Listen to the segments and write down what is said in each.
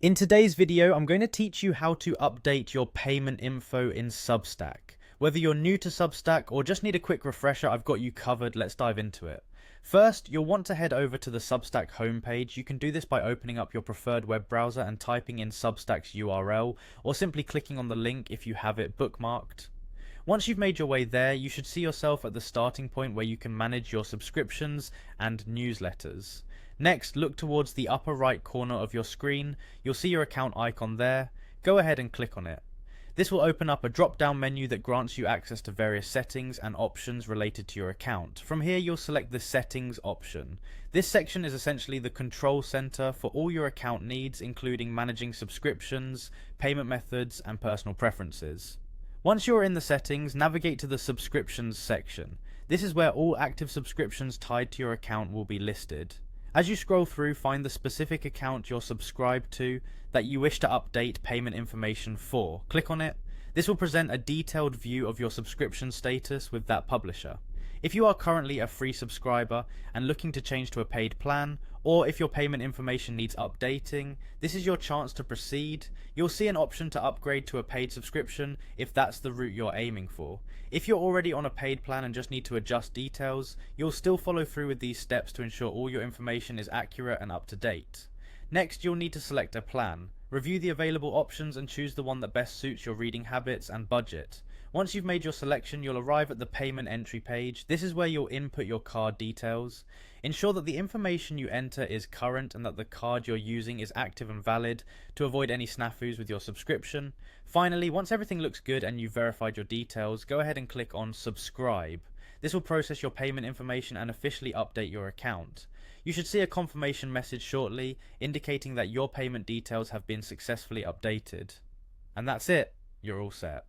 In today's video, I'm going to teach you how to update your payment info in Substack. Whether you're new to Substack or just need a quick refresher, I've got you covered. Let's dive into it. First, you'll want to head over to the Substack homepage. You can do this by opening up your preferred web browser and typing in Substack's URL, or simply clicking on the link if you have it bookmarked. Once you've made your way there, you should see yourself at the starting point where you can manage your subscriptions and newsletters. Next, look towards the upper right corner of your screen. You'll see your account icon there. Go ahead and click on it. This will open up a drop-down menu that grants you access to various settings and options related to your account. From here, you'll select the Settings option. This section is essentially the control center for all your account needs, including managing subscriptions, payment methods, and personal preferences. Once you're in the settings, navigate to the Subscriptions section. This is where all active subscriptions tied to your account will be listed. As you scroll through, find the specific account you're subscribed to that you wish to update payment information for. Click on it. This will present a detailed view of your subscription status with that publisher. If you are currently a free subscriber and looking to change to a paid plan, or if your payment information needs updating, this is your chance to proceed. You'll see an option to upgrade to a paid subscription if that's the route you're aiming for. If you're already on a paid plan and just need to adjust details, you'll still follow through with these steps to ensure all your information is accurate and up to date. Next, you'll need to select a plan. Review the available options and choose the one that best suits your reading habits and budget. Once you've made your selection, you'll arrive at the payment entry page. This is where you'll input your card details. Ensure that the information you enter is current and that the card you're using is active and valid to avoid any snafus with your subscription. Finally, once everything looks good and you've verified your details, go ahead and click on Subscribe. This will process your payment information and officially update your account. You should see a confirmation message shortly indicating that your payment details have been successfully updated. And that's it. You're all set.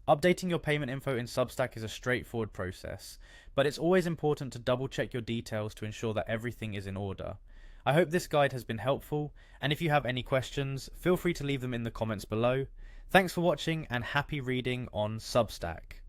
Updating your payment info in Substack is a straightforward process, but it's always important to double check your details to ensure that everything is in order. I hope this guide has been helpful, and if you have any questions, feel free to leave them in the comments below. Thanks for watching and happy reading on Substack.